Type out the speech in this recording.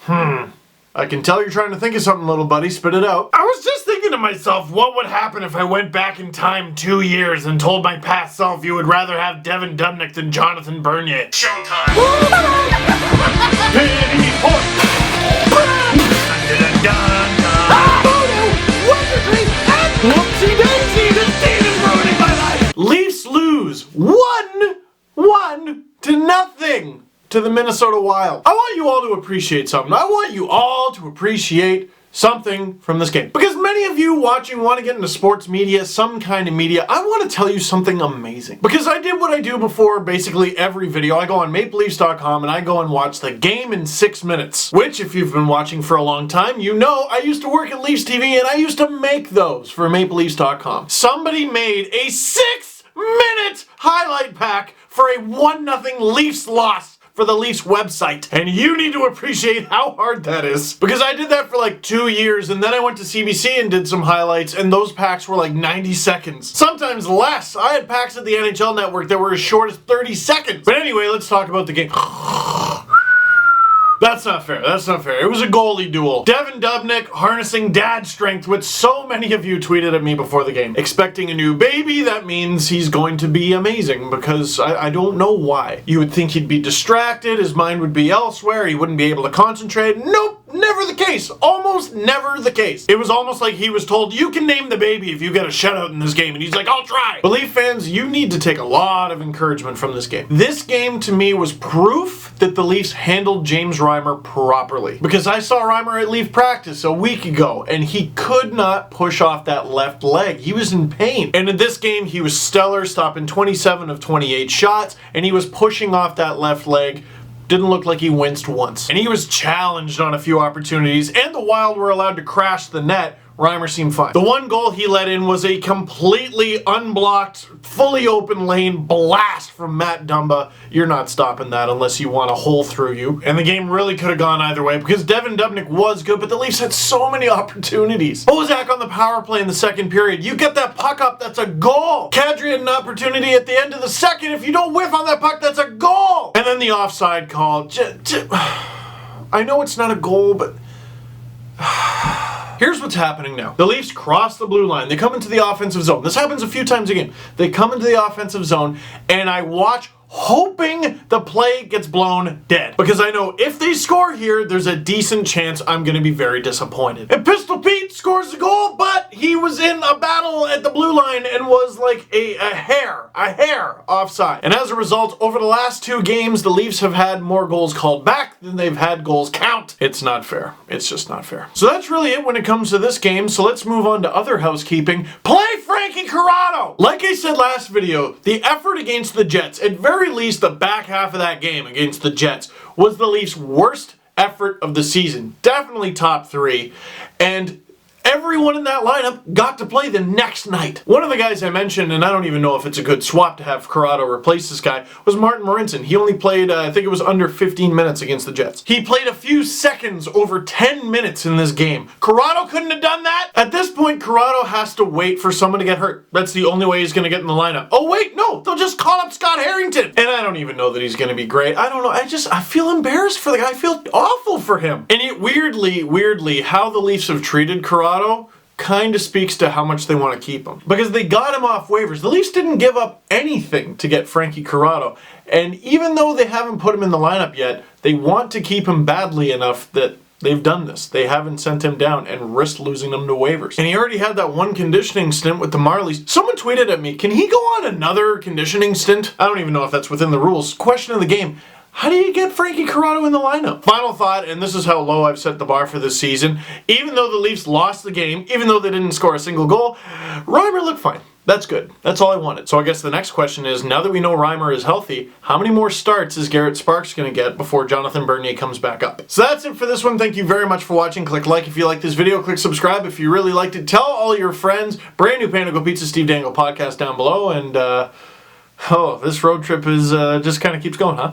I can tell you're trying to think of something, little buddy. Spit it out. I was just thinking to myself, what would happen if I went back in time 2 years and told my past self you would rather have Devin Dubnyk than Jonathan Bernier? Showtime! Pity point! Whoopsie-daisy, this team is ruining my life! Leafs lose 1-1 to nothing to the Minnesota Wild. I want you all to appreciate something. I want you all to appreciate something from this game. Because many of you watching want to get into sports media, some kind of media. I want to tell you something amazing. Because I did what I do before basically every video. I go on MapleLeafs.com and I go and watch the game in 6 minutes. Which, if you've been watching for a long time, you know I used to work at Leafs TV and I used to make those for MapleLeafs.com. Somebody made a 6-minute highlight pack for a 1-0 Leafs loss for the Leafs website. And you need to appreciate how hard that is. Because I did that for like 2 years, and then I went to CBC and did some highlights, and those packs were like 90 seconds. Sometimes less. I had packs at the NHL Network that were as short as 30 seconds. But anyway, let's talk about the game. That's not fair. That's not fair. It was a goalie duel. Devin Dubnyk harnessing dad strength, which so many of you tweeted at me before the game. Expecting a new baby, that means he's going to be amazing, because I don't know why. You would think he'd be distracted, his mind would be elsewhere, he wouldn't be able to concentrate. Nope, never the case. Almost never the case. It was almost like he was told, you can name the baby if you get a shutout in this game, and he's like, I'll try. But Leaf fans, you need to take a lot of encouragement from this game. This game, to me, was proof that the Leafs handled James Reimer properly. Because I saw Reimer at Leaf practice a week ago, and he could not push off that left leg. He was in pain. And in this game, he was stellar, stopping 27 of 28 shots, and he was pushing off that left leg. Didn't look like he winced once. And he was challenged on a few opportunities, and the Wild were allowed to crash the net. Reimer seemed fine. The one goal he let in was a completely unblocked, fully open lane blast from Matt Dumba. You're not stopping that unless you want a hole through you. And the game really could have gone either way because Devin Dubnyk was good, but the Leafs had so many opportunities. Bozak on the power play in the second period. You get that puck up, that's a goal. Kadri had an opportunity at the end of the second. If you don't whiff on that puck, that's a goal. And then the offside call. I know it's not a goal, but here's what's happening now. The Leafs cross the blue line. They come into the offensive zone. This happens a few times a game. They come into the offensive zone, and I watch hoping the play gets blown dead. Because I know if they score here, there's a decent chance I'm going to be very disappointed. And Pistol Pete scores the goal, but he was in a battle at the blue line and was like a hair offside. And as a result, over the last 2 games, the Leafs have had more goals called back than they've had goals count. It's not fair. It's just not fair. So that's really it when it comes to this game. So let's move on to other housekeeping. Play Frankie Corrado! Like I said last video, the effort against the Jets, at very least the back half of that game against the Jets, was the Leafs' worst effort of the season. Definitely top 3. And everyone in that lineup got to play the next night. One of the guys I mentioned, and I don't even know if it's a good swap to have Corrado replace this guy, was Martin Marincin. He only played, I think it was under 15 minutes against the Jets. He played a few seconds over 10 minutes in this game. Corrado couldn't have done that. At this point, Corrado has to wait for someone to get hurt. That's the only way he's going to get in the lineup. Oh wait, no, they'll just call up Scott Harrington. And I don't even know that he's going to be great. I don't know. I feel embarrassed for the guy. I feel awful for him. And it weirdly, how the Leafs have treated Corrado kind of speaks to how much they want to keep him. Because they got him off waivers. The Leafs didn't give up anything to get Frankie Corrado. And even though they haven't put him in the lineup yet, they want to keep him badly enough that they've done this. They haven't sent him down and risked losing him to waivers. And he already had that one conditioning stint with the Marlies. Someone tweeted at me, can he go on another conditioning stint? I don't even know if that's within the rules. Question of the game. How do you get Frankie Corrado in the lineup? Final thought, and this is how low I've set the bar for this season. Even though the Leafs lost the game, even though they didn't score a single goal, Reimer looked fine. That's good. That's all I wanted. So I guess the next question is, now that we know Reimer is healthy, how many more starts is Garrett Sparks going to get before Jonathan Bernier comes back up? So that's it for this one. Thank you very much for watching. Click like if you like this video. Click subscribe if you really liked it. Tell all your friends. Brand new Panago Pizza Steve Dangle podcast down below. And, this road trip is just kind of keeps going, huh?